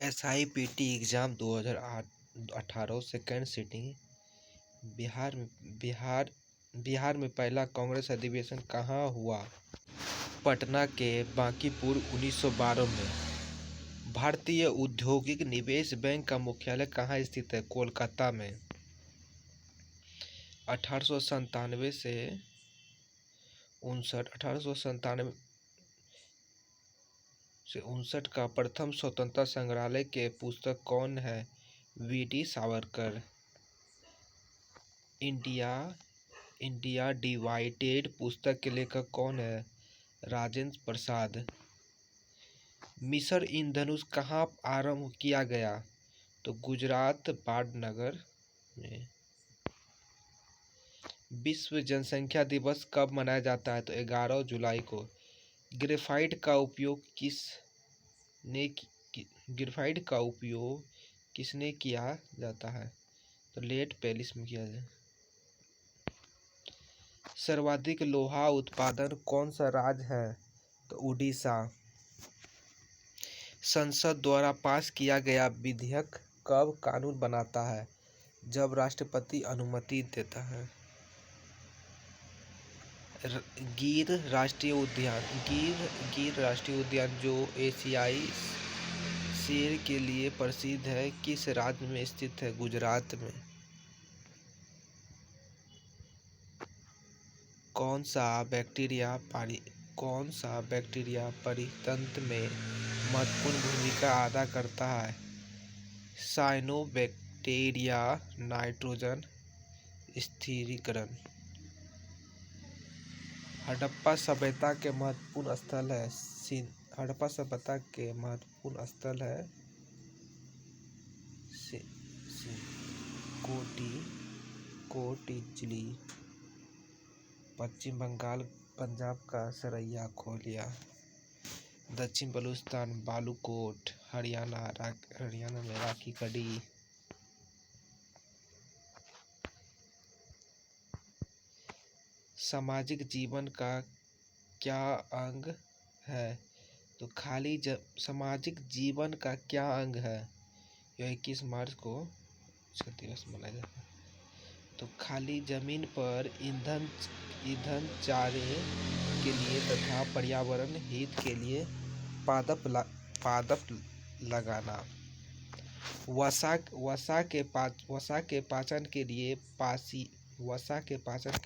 SIPT exam 2018 second sitting. Bihar में पहला कांग्रेस अधिवेशन कहाँ हुआ? पटना के बांकीपुर 1912 में। भारतीय औद्योगिक निवेश बैंक का मुख्यालय कहाँ स्थित है? कोलकाता में। 1897 से 1959 का प्रथम स्वतंत्रता संग्राम के पुस्तक कौन है? वीडी सावरकर। इंडिया डिवाइडेड पुस्तक के लेखक कौन है? राजेंद्र प्रसाद। मिशन इंद्रधनुष कहाँ आरंभ किया गया? तो गुजरात वाडनगर में। विश्व जनसंख्या दिवस कब मनाया जाता है? तो 11 जुलाई को। ग्रेफाइट का उपयोग किसने किया जाता है? तो लेड पेरिस में किया जाता है। सर्वाधिक लोहा उत्पादन कौन सा राज्य है? तो उड़ीसा। संसद द्वारा पास किया गया विधेयक कब कानून बनता है? जब राष्ट्रपति अनुमति देता है। गिर राष्ट्रीय उद्यान जो एशियाई शेर के लिए प्रसिद्ध है, किस राज्य में स्थित है? गुजरात में। कौन सा बैक्टीरिया परितंत्र में महत्वपूर्ण भूमिका अदा करता है? साइनोबैक्टीरिया। नाइट्रोजन स्थिरीकरण। हड़प्पा सभ्यता के महत्वपूर्ण स्थल है कोटिंजली। पश्चिम बंगाल पंजाब का सरैया खोलिया। दक्षिण बलूचिस्तान बालूकोट। हरियाणा में राखी कड़ी। सामाजिक जीवन का क्या अंग है? तो सामाजिक जीवन का क्या अंग है? यह 21 मार्च को इसका दिवस मनाया जाता है। तो खाली जमीन पर ईंधन चारे के लिए तथा पर्यावरण हित के लिए पादप लगाना। वसा के पाचन के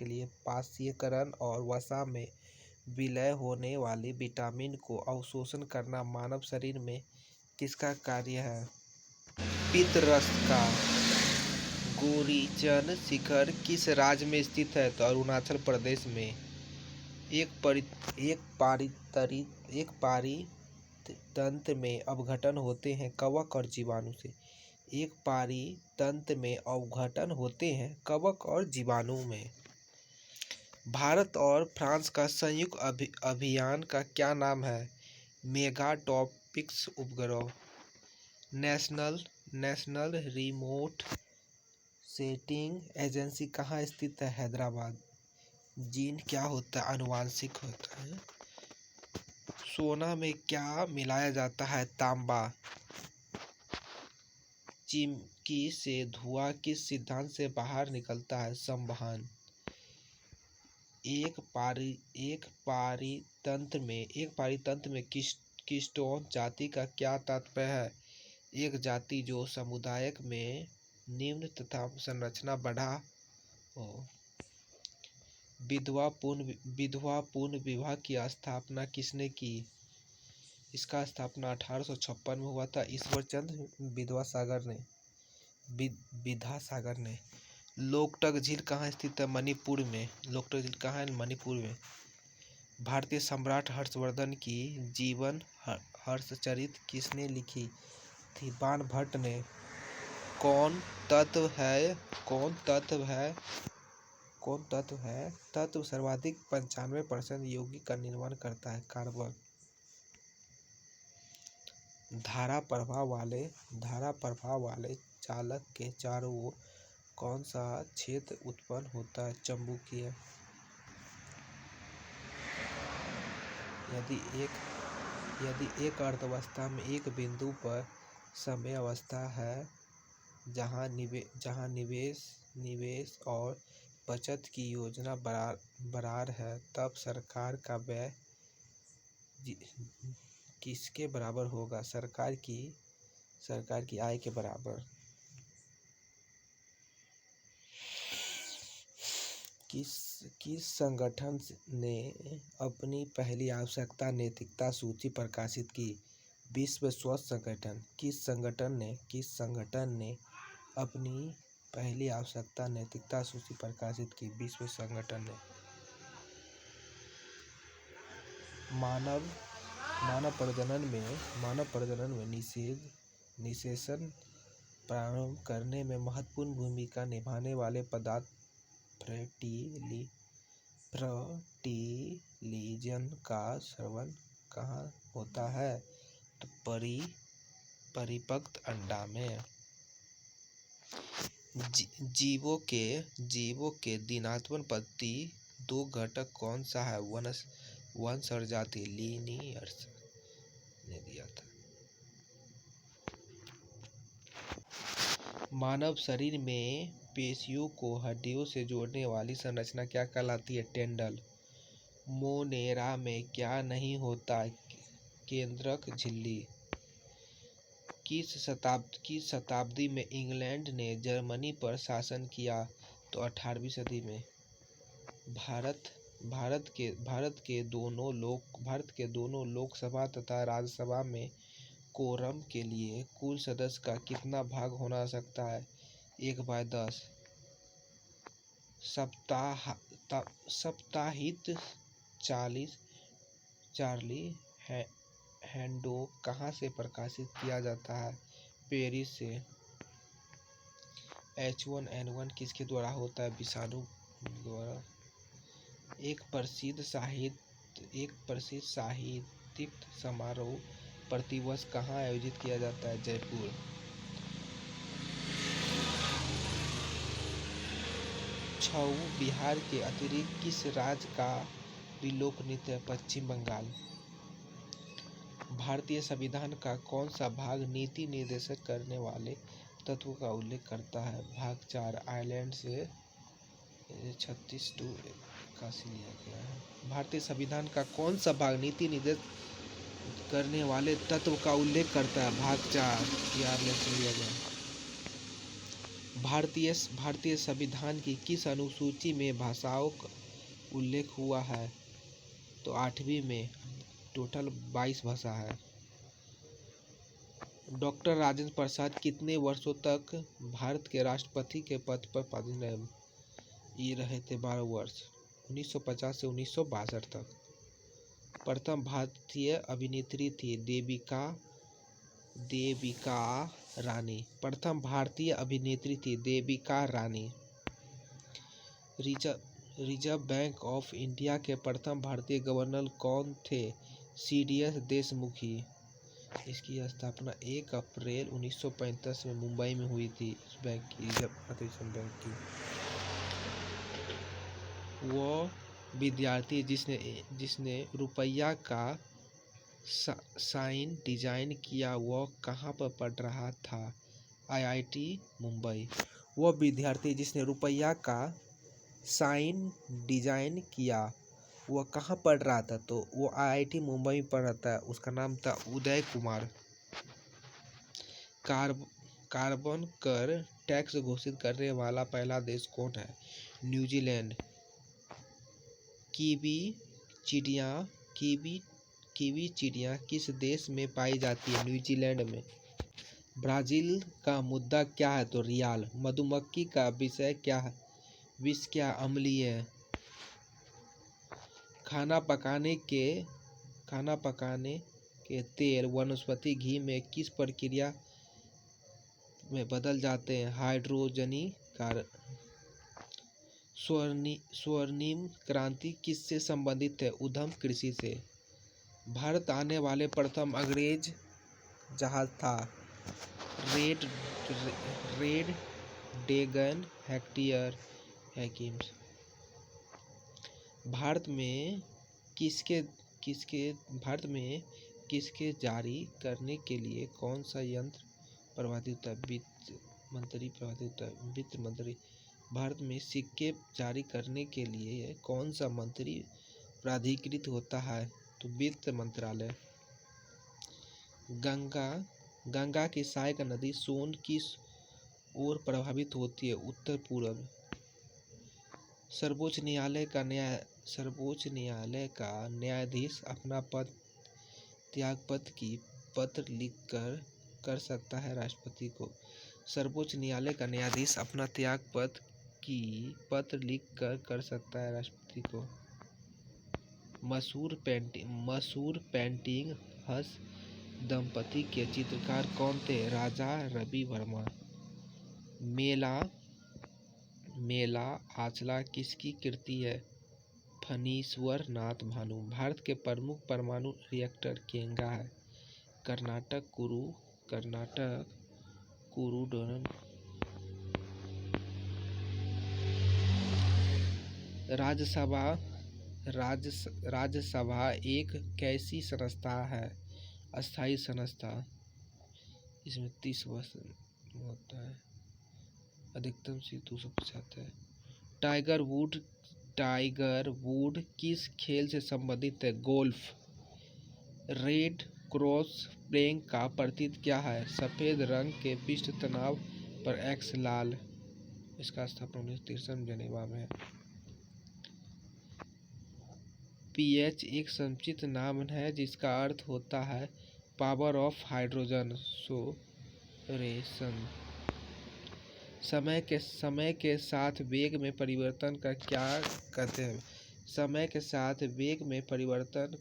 लिए पाचीकरण और वसा में विलय होने वाले विटामिन को अवशोषण करना मानव शरीर में किसका कार्य है? पित्तरस का। गोरीचन शिखर किस राज्य में स्थित है? तो अरुणाचल प्रदेश में। एक पारितंत्र में अपघटन होते हैं कवक और जीवाणु से। एक पारितंत्र में अपघटन होते हैं कवक और जीवाणु में। भारत और फ्रांस का संयुक्त अभियान का क्या नाम है? मेगाटॉपिक्स उपग्रह। नेशनल रिमोट सेंसिंग एजेंसी कहाँ स्थित है? हैदराबाद। जीन क्या होता है? आनुवांशिक होता है। सोना में क्या मिलाया जाता है? तांबा। चिमकी से धुआं किस सिद्धांत से बाहर निकलता है? संवहन। एक पारितंत्र में कीस्टोन जाति का क्या तात्पर्य है? एक जाति जो समुदाय में निम्न तथा संरचना बढ़ा हो। विधवा पूर्ण विवाह की स्थापना किसने की? इसका स्थापना 1856 में हुआ था ईश्वरचंद्र विद्यासागर ने। लोकटक झील कहाँ स्थित है? मणिपुर में। लोकटक झील कहाँ है? मणिपुर में। भारतीय सम्राट हर्षवर्धन की जीवन हर्षचरित किसने लिखी थी? बाणभट्ट ने। कौन तत्व है सर्वाधिक 95% यौगिक का निर्माण करता है? कार्बन। धारा प्रवाह वाले चालक के चारों ओर कौन सा क्षेत्र उत्पन्न होता है? चुंबकीय। यदि एक अर्धावस्था में एक बिंदु पर समय अवस्था है जहाँ निवेश और बचत की योजना बराबर है, तब सरकार का व्यय किसके बराबर होगा? सरकार की आय के बराबर। किस संगठन ने अपनी पहली आवश्यकता नैतिकता सूची प्रकाशित की? विश्व स्वास्थ्य संगठन। किस संगठन ने अपनी पहली आवश्यकता नैतिकता सूची प्रकाशित की? विश्व संगठन ने। मानव प्रजनन में निषेचन प्रारंभ करने में महत्वपूर्ण भूमिका निभाने वाले पदार्थ फर्टिलिजन का स्राव कहाँ होता है? तो परिपक्व अंडा में। जीवों के दिनात्मक पद्धति 2 घटक कौन सा है? वंश और जाति। लीनियर्स ने दिया था। मानव शरीर में पेशियों को हड्डियों से जोड़ने वाली संरचना क्या कहलाती है? टेंडन। मोनेरा में क्या नहीं होता? केंद्रक झिल्ली। किस शताब्दी में इंग्लैंड ने जर्मनी पर शासन किया? तो 18वीं सदी में। भारत के दोनों लोकसभा तथा राज्यसभा में कोरम के लिए कुल सदस्य का कितना भाग होना सकता है? 1/10। साप्ताहिक चार्ली हेब्डो कहाँ से प्रकाशित किया जाता है? पेरिस से। H1N1 किसके द्वारा होता है? विषाणु द्वारा। एक प्रसिद्ध साहित्यिक समारोह प्रतिवर्ष कहाँ आयोजित किया जाता है? जयपुर। छऊ बिहार के अतिरिक्त किस राज्य का लोक नृत्य है? पश्चिम बंगाल। भारतीय संविधान का कौन सा भाग नीति निर्देशित करने वाले तत्वों का उल्लेख करता है? भाग 4। आयरलैंड से 36 to 81 लिया गया है। भारतीय संविधान का कौन सा भाग नीति निर्देशित करने वाले तत्व का उल्लेख करता है? भाग 4। आयरलैंड से लिया गया। भारतीय संविधान की किस अनुसूची में भाषाओं का उल्लेख हुआ है? तो 8वीं में। टोटल 22 भाषा है। डॉक्टर राजेंद्र प्रसाद कितने वर्षों तक भारत के राष्ट्रपति के पद पर पदस्थ रहे थे? 12 वर्ष। 1950 से 1962 तक। प्रथम भारतीय अभिनेत्री थी देविका रानी। प्रथम भारतीय अभिनेत्री थी Devika Rani. Reserve bank of India के प्रथम भारतीय गवर्नर कौन थे? CDS देशमुखी। इसकी स्थापना 1 अप्रैल 1935 में मुंबई में हुई थी। इस बैंक की, रिजर्व बैंक की। वो विद्यार्थी जिसने रुपया का साइन डिजाइन किया, वो कहाँ पर पढ़ रहा था? IIT मुंबई। वो विद्यार्थी जिसने रुपया का साइन डिजाइन किया, वो कहाँ पढ़ रहा था? तो वो IIT मुंबई में पढ़ रहा था। उसका नाम था उदय कुमार। कार्बन कर टैक्स घोषित करने वाला पहला देश कौन है? न्यूजीलैंड। कीवी चिड़िया किस देश में पाई जाती है? न्यूजीलैंड में। ब्राजील का मुद्रा क्या है? तो रियाल। मधुमक्खी का विष क्या अम्लीय है? खाना पकाने के तेल वनस्पति घी में किस प्रक्रिया में बदल जाते हैं? हाइड्रोजनीकरण। स्वर्णिम क्रांति किससे संबंधित है? उद्यम कृषि से। भारत आने वाले प्रथम अंग्रेज जहाज था रेड ड्रैगन हैकिम्स। भारत में किसके जारी करने के लिए कौन सा यंत्र प्रभाती होता है? वित्त मंत्री प्रभाती होता है? वित्त मंत्री। भारत में सिक्के जारी करने के लिए कौन सा मंत्री प्राधिकृत होता है? तो वित्त मंत्रालय। गंगा की सहायक नदी सोन किस ओर प्रभावित होती है? उत्तर पूर्व। सर्वोच्च न्यायालय का न्यायाधीश अपना पद त्यागपत्र की पत्र लिखकर कर सकता है राष्ट्रपति को। सर्वोच्च न्यायालय का न्यायाधीश अपना त्यागपत्र की पत्र लिखकर कर सकता है राष्ट्रपति को। मशहूर पेंटिंग हंस दंपति के चित्रकार कौन थे? राजा रवि वर्मा। मेला आचला किसकी कृति है? फणीश्वर नाथ भानु। भारत के प्रमुख परमाणु रिएक्टर केंगा है? कर्नाटक कुरुडोन। राज्यसभा एक कैसी संस्था है? अस्थायी संस्था। इसमें 30 वर्ष होता है। अधिकतम सीट 275। टाइगर वुड किस खेल से संबंधित है? गोल्फ। रेड क्रॉस फ्लैग का प्रतीक क्या है? सफेद रंग के पृष्ठ तनाव पर एक्स लाल। इसका स्थापना 1963 जनेवा में है। पीएच एक संक्षिप्त नाम है जिसका अर्थ होता है पावर ऑफ हाइड्रोजन सोरेशन। समय के साथ वेग में परिवर्तन का क्या कहते हैं? समय के साथ वेग में परिवर्तन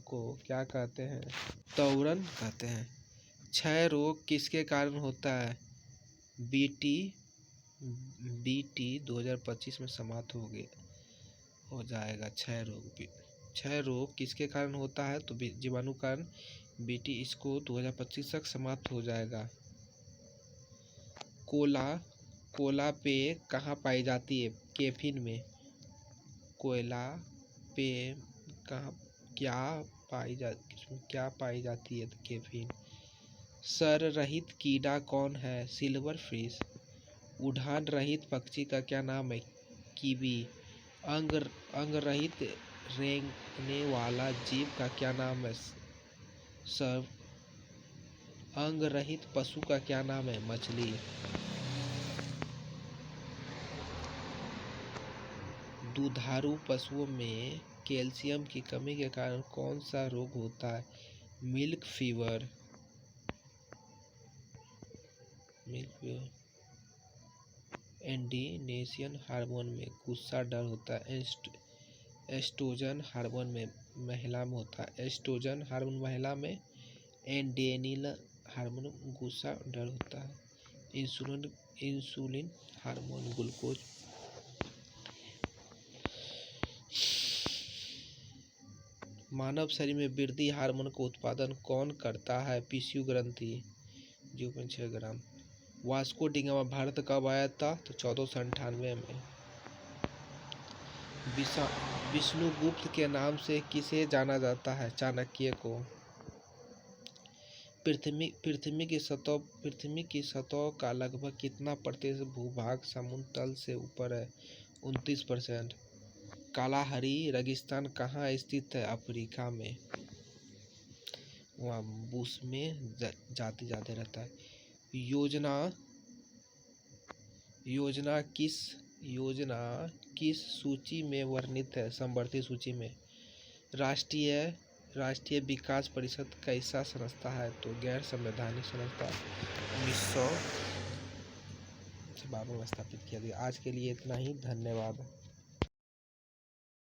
को क्या कहते हैं? त्वरण कहते हैं। क्षय रोग किसके कारण होता है? बीटी 2025 में समाप्त हो जाएगा क्षय रोग। क्षय रोग किसके कारण होता है? तो जीवाणु कारण। बीटी इसको 2025 तक समाप्त हो जाएगा। कोला पे कहाँ पाई जाती है? कैफीन में। कोयला पे क्या पाई जाती है? कैफीन। सर रहित कीड़ा कौन है? Silver fish. उड़ान रहित पक्षी का क्या नाम है? कीवी। अंग रहित रेंगने वाला जीव का क्या नाम है? सर्प। अंग रहित पशु का क्या नाम है? मछली। दुधारू पशुओं में कैल्शियम की कमी के कारण कौन सा रोग होता है? Milk fever. एंडोनेशियन हार्मोन में गुस्सा डर होता है। एस्ट्रोजन हार्मोन में महिला में होता है। एस्ट्रोजन हार्मोन महिला में, एड्रेनल हार्मोन गुस्सा डर होता है। Insulin hormone glucose. मानव शरीर में वृद्धि हार्मोन का उत्पादन कौन करता है? पिशु ग्रंथि। 0.6 ग्राम। वास्को डिगामा भारत कब आया था? तो 1498 में। विष्णुगुप्त के नाम से किसे जाना जाता है? चाणक्य को। पृथ्वी की सतह का लगभग कितना प्रतिशत भूभाग समुद्र तल से ऊपर है? 29%। कालाहारी रेगिस्तान कहाँ स्थित है? अफ्रीका में। वहाँ बुश में जाति ज़्यादा रहता है। योजना किस सूची में वर्णित है? समवर्ती सूची में। राष्ट्रीय विकास परिषद कैसा संस्था है? तो गैर संवैधानिक संस्था। 1952 में स्थापित किया गया। आज के लिए इतना ही। धन्यवाद।